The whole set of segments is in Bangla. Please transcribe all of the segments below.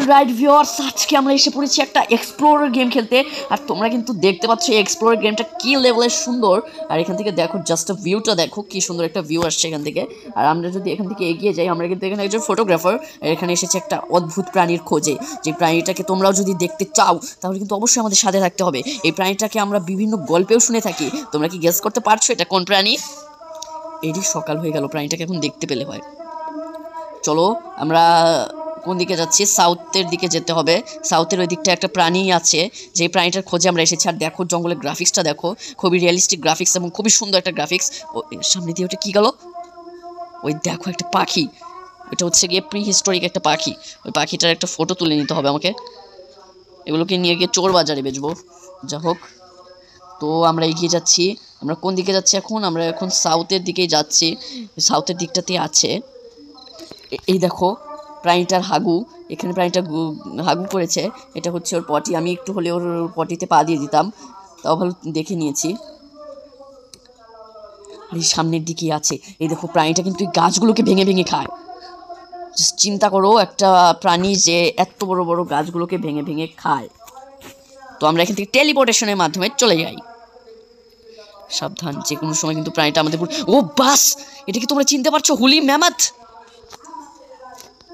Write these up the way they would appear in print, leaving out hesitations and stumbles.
অলরাইট ভিউয়ার্স, আজকে আমরা এসে পড়েছি একটা এক্সপ্লোরার গেম খেলতে। আর তোমরা কিন্তু দেখতে পাচ্ছ এই এক্সপ্লোরার গেমটা কি লেভেলের সুন্দর। আর এখান থেকে দেখো, জাস্ট ভিউটা দেখো, কি সুন্দর একটা ভিউ আসছে এখান থেকে। আর আমরা যদি এখান থেকে এগিয়ে যাই, আমরা কিন্তু এখানে একজন ফটোগ্রাফার এখানে এসেছে একটা অদ্ভুত প্রাণীর খোঁজে। যে প্রাণীটাকে তোমরাও যদি দেখতে চাও তাহলে কিন্তু অবশ্যই আমাদের সাথে থাকতে হবে। এই প্রাণীটাকে আমরা বিভিন্ন গল্পেও শুনে থাকি। তোমরা কি গেস করতে পারছো এটা কোন প্রাণী? এরই সকাল হয়ে গেল, প্রাণীটাকে এখন দেখতে পেলে হয়। চলো আমরা কোন দিকে যাচ্ছি? সাউথের দিকে যেতে হবে। সাউথের ওই দিকটা একটা প্রাণী আছে, যে প্রাণীটার খোঁজে আমরা এসেছি। আর দেখো জঙ্গলের গ্রাফিক্সটা দেখো, খুবই রিয়েলিস্টিক গ্রাফিক্স এবং খুবই সুন্দর একটা গ্রাফিক্স। ও সামনে দিয়ে ওটা কি গেল? ওই দেখো একটা পাখি, ওইটা হচ্ছে গিয়ে প্রি হিস্টোরিক একটা পাখি। ওই পাখিটার একটা ফটো তুলে নিতে হবে আমাকে। এগুলোকে নিয়ে গিয়ে চোর বাজারে বেচবো। যা হোক, তো আমরা এগিয়ে যাচ্ছি। আমরা কোন দিকে যাচ্ছি এখন? আমরা এখন সাউথের দিকেই যাচ্ছি। সাউথের দিকটাতে আছে, এই দেখো প্রাণীটার হাগু। এখানে প্রাণীটা হাগু করেছে, এটা হচ্ছে ওর পটি। আমি একটু হলে ওর পটিতে পা দিয়ে দিতাম, তাও ভালো দেখে নিয়েছি। আর এই সামনের দিকেই আছে, এই দেখো প্রাণীটা কিন্তু এই গাছগুলোকে ভেঙে ভেঙে খায়। চিন্তা করো, একটা প্রাণী যে এত বড় বড় গাছগুলোকে ভেঙে ভেঙে খায়। তো আমরা এখান থেকে টেলিপোর্টেশনের মাধ্যমে চলে যাই। সাবধান, যে কোনো সময় কিন্তু প্রাণীটা আমাদের ও বাস, এটা কি তোমরা চিনতে পারছো? হুলি ম্যামথ।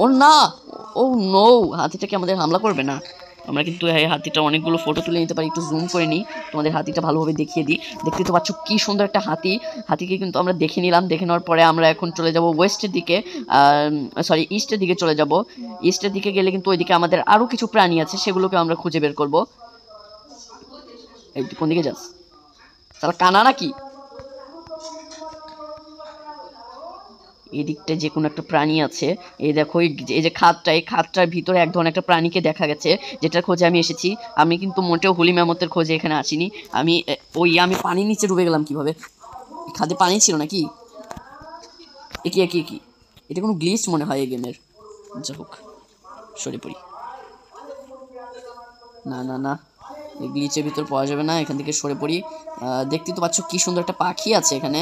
ও না, ও নো, হাতিটাকে আমাদের হামলা করবে না। আমরা কিন্তু এই হাতিটা অনেকগুলো ফটো তুলে নিতে পারি। একটু জুম করে নিই, তোমাদের হাতিটা ভালোভাবে দেখিয়ে দিই। দেখতে তো পাচ্ছ কি সুন্দর একটা হাতি। হাতিকে কিন্তু আমরা দেখে নিলাম। দেখে নেওয়ার পরে আমরা এখন চলে যাব ওয়েস্টের দিকে, সরি ইস্টের দিকে চলে যাব। ইস্টের দিকে গেলে কিন্তু ওইদিকে আমাদের আরও কিছু প্রাণী আছে, সেগুলোকে আমরা খুঁজে বের করব। এই কোন দিকে যাস? তাহলে কানা নাকি? এই দিকটা যে কোনো একটা প্রাণী আছে। এই দেখো, এই যে খাতটা, এই খাতটার ভিতরে এক ধরনের একটা প্রাণীকে দেখা গেছে, যেটার খোঁজে আমি এসেছি। আমি কিন্তু মোটেও হুলি ম্যামথের খোঁজে এখানে আসিনি। আমি পানির নিচে ডুবে গেলাম কিভাবে? খাদে পানি ছিল নাকি? একই একই একই, এটা কোনো গ্লিচ মনে হয় এই গেমের। যা হোক, সরে পড়ি। না না না, এই গ্লিচের ভিতর পাওয়া যাবে না, এখান থেকে সরে পড়ি। দেখতে তো পাচ্ছ কি সুন্দর একটা পাখি আছে এখানে,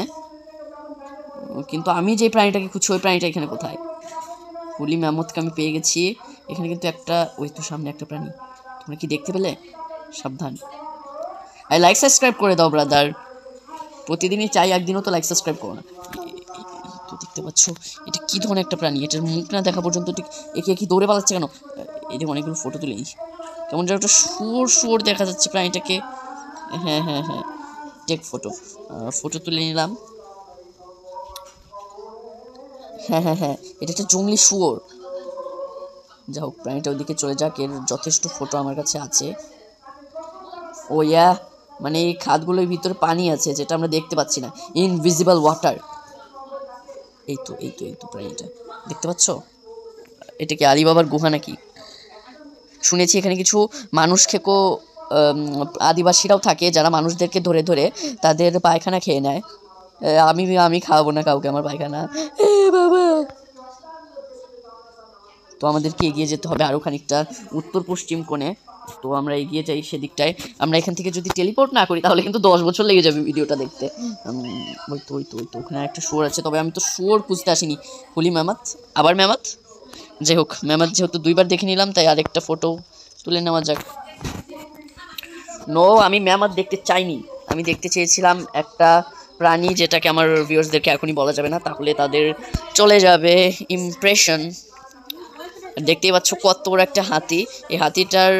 কিন্তু আমি যে প্রাণীটাকে খুঁজছি ওই প্রাণীটা এখানে কোথায়? হুলি ম্যামথকে আমি পেয়ে গেছি। এখানে কিন্তু একটা, ওই তো সামনে একটা প্রাণী, তোমরা কি দেখতে পেলে? সাবধান। আর লাইক সাবস্ক্রাইব করে দাও ব্রাদার, প্রতিদিনই চাই, একদিনও তো লাইক সাবস্ক্রাইব করো না। তো দেখতে পাচ্ছ এটা কি ধরনের একটা প্রাণী? এটার মুখ না দেখা পর্যন্ত ঠিক একে কি দৌড়ে পালাচ্ছে কেন? এদের অনেকগুলো ফটো তুলে নিই। কেমন যেন একটা শুয়োর শুয়োর দেখা যাচ্ছে প্রাণীটাকে। হ্যাঁ হ্যাঁ হ্যাঁ, টেক ফটো। ফটো তুলে নিলাম। হ্যাঁ হ্যাঁ হ্যাঁ, এটা একটা জঙ্গলি শুয়োর। যা হোক, প্রাণীটা ওইদিকে চলে যাক, এর যথেষ্ট ফটো আমার কাছে আছে। ও ইয়া, মানে এই খাদগুলোর ভিতরে পানি আছে যেটা আমরা দেখতে পাচ্ছি না, ইনভিজিবল ওয়াটার। এই তো এই তো এই তো প্রাণীটা দেখতে পাচ্ছ। এটা কি আলিবাবার গুহা নাকি? শুনেছি এখানে কিছু মানুষ খেকো আদিবাসীরাও থাকে, যারা মানুষদেরকে ধরে ধরে তাদের পায়খানা খেয়ে নেয়। আমি আমি খাওয়াবো না কাউকে আমার পায়খানা, বাবা। তো আমাদেরকে এগিয়ে যেতে হবে আরও খানিকটা উত্তর পশ্চিম কোণে। তো আমরা এগিয়ে যাই সেদিকটায়। আমরা এখান থেকে যদি টেলিপোর্ট না করি তাহলে কিন্তু 10 বছর লেগে যাবে ভিডিওটা দেখতে। ওই তো ওই তো ওই তো ওখানে একটা শুয়োর আছে, তবে আমি তো শুয়োর খুঁজতে আসিনি। হুলি ম্যামথ, আবার ম্যামথ। যাই হোক, ম্যামথ যেহেতু দুইবার দেখে নিলাম, তাই আরেকটা ফটো তুলে নেওয়া যাক। নো, আমি ম্যামথ দেখতে চাইনি। আমি দেখতে চেয়েছিলাম একটা প্রাণী, যেটাকে আমার ভিউয়ার্সদেরকে এখনই বলা যাবে না, তাহলে তাদের চলে যাবে ইমপ্রেশন। দেখতেই পাচ্ছ কত বড় একটা হাতি। এই হাতিটার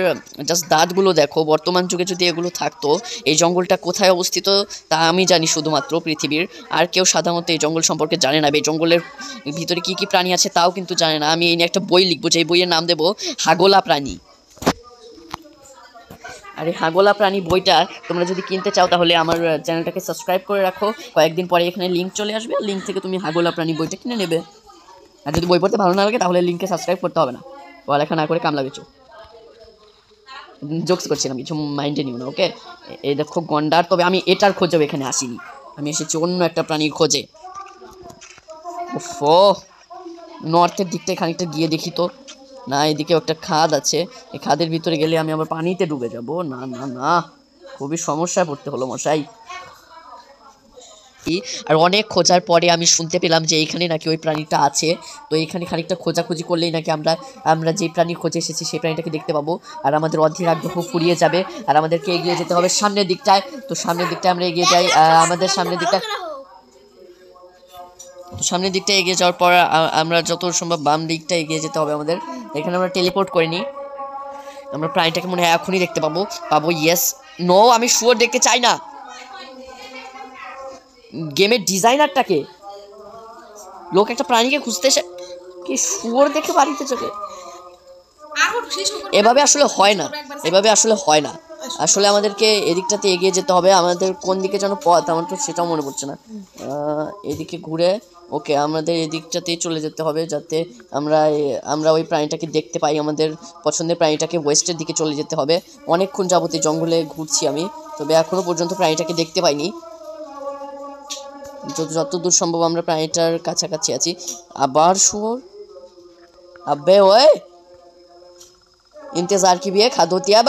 জাস্ট দাঁতগুলো দেখো। বর্তমান যুগে যদি এগুলো থাকতো, এই জঙ্গলটা কোথায় অবস্থিত তা আমি জানি শুধুমাত্র পৃথিবীর। আর কেউ সাধারণত এই জঙ্গল সম্পর্কে জানে না। এই জঙ্গলের ভিতরে কি কি প্রাণী আছে তাও কিন্তু জানে না। আমি এই নিয়ে একটা বই লিখবো, যে বইয়ের নাম দেবো হাগোলা প্রাণী। আর এই হাগোলা প্রাণী বইটা তোমরা যদি কিনতে চাও তাহলে আমার চ্যানেলটাকে সাবস্ক্রাইব করে রাখো। কয়েকদিন পরে এখানে লিঙ্ক চলে আসবে, লিঙ্ক থেকে তুমি হাগোলা প্রাণী বইটা কিনে নেবে। আর যদি বই পড়তে ভালো না লাগে তাহলে লিঙ্কে সাবস্ক্রাইব করতে হবে না, পড়ালেখা না করে কামলা বেচো। জোকস করছিলাম, কিছু মাইন্ডে নিও না, ওকে? এই দেখো গন্ডার, তবে আমি এটার খোঁজেও এখানে আসিনি, আমি এসেছি অন্য একটা প্রাণীর খোঁজে। ওফো, নর্থের দিকটায় খানিকটা গিয়ে দেখি তো। না, এদিকেও একটা খাদ আছে, এই খাদের ভিতরে গেলে আমি আবার পানিতে ডুবে যাব। না না না, খুবই সমস্যায় পড়তে হলো মশাই। আর অনেক খোঁজার পরে আমি শুনতে পেলাম যে এইখানে নাকি ওই প্রাণীটা আছে। তো এইখানে খানিকটা খোঁজাখুঁজি করলেই নাকি আমরা যে প্রাণী খোঁজে এসেছি সেই প্রাণীটাকে দেখতে পাবো, আর আমাদের অধীর আগ্রহ ফুরিয়ে যাবে, আর আমাদেরকে এগিয়ে যেতে হবে সামনের দিকটায়। তো সামনের দিকটায় আমরা এগিয়ে যাই, আমাদের সামনের দিকটা এগিয়ে যাওয়ার পর আমরা যত সম্ভব বাম দিকটা এগিয়ে যেতে হবে আমাদের। এখানে আমরা টেলিপোর্ট করিনি, আমরা প্রাণীটাকে মনে হয় এখনই দেখতে পাবো। ইয়েস, নো, আমি শুয়োর দেখতে চাই না। গেমের ডিজাইনারটাকে লোক একটা প্রাণীকে খুঁজতে এসে কি শুয়োর দেখে বাড়িতে চলে। এভাবে আসলে হয় না। আসলে আমাদেরকে এদিকটাতে এগিয়ে যেতে হবে। আমাদের কোন দিকে যেন পথ, আমার তো সেটাও মনে পড়ছে না। এদিকে ঘুরে ওকে আমাদের এদিকটাতেই চলে যেতে হবে, যাতে আমরা ওই প্রাণীটাকে দেখতে পাই। আমাদের পছন্দের প্রাণীটাকে ওয়েস্টের দিকে চলে যেতে হবে। অনেকক্ষণ যাবত জঙ্গলে ঘুরছি আমি, তবে এখনও পর্যন্ত প্রাণীটাকে দেখতে পাইনি। যতদূর সম্ভব আমরা প্রাণীটার কাছাকাছি আছি। আবার শুয়োর, আব্বে ওই इंतजार की भी है खाद होती है।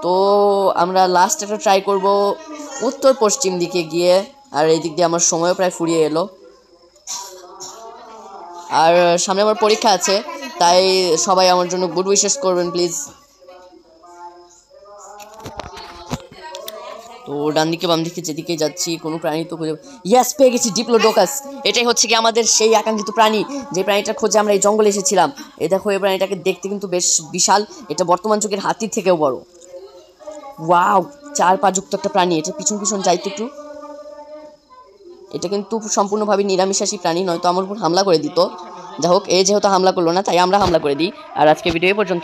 তো আমরা লাস্ট একটা ট্রাই করব উত্তর পশ্চিম দিকে গিয়ে, আর এই দিক দিয়ে আমার সময়ও প্রায় ফুরিয়ে এলো, আর সামনে আমার পরীক্ষা আছে, তাই সবাই আমার জন্য গুড উইশেস করবেন প্লিজ। তো ডান দিকে বাম দিকে যেদিকে যাচ্ছি কোনো প্রাণী তো খুঁজে, ইয়েস, পেয়ে গেছি ডিপ্লোডোকাস। এটাই হচ্ছে কি আমাদের সেই আকাঙ্ক্ষিত প্রাণী, যে প্রাণীটা খোঁজে আমরা এই জঙ্গলে এসেছিলাম। এই দেখো, এই প্রাণীটাকে দেখতে কিন্তু বেশ বিশাল, এটা বর্তমান যুগের হাতির থেকেও বড়। ওয়াও, 4 পা যুক্ত একটা প্রাণী। এটা পিছন পিছন যাইতো একটু। এটা কিন্তু সম্পূর্ণভাবে নিরামিষাশী প্রাণী, নয়তো আমার উপর হামলা করে দিত। যাই হোক, যেহেতু হামলা করলো না, তাই আমরা হামলা করে দিই। আর আজকে ভিডিও পর্যন্ত।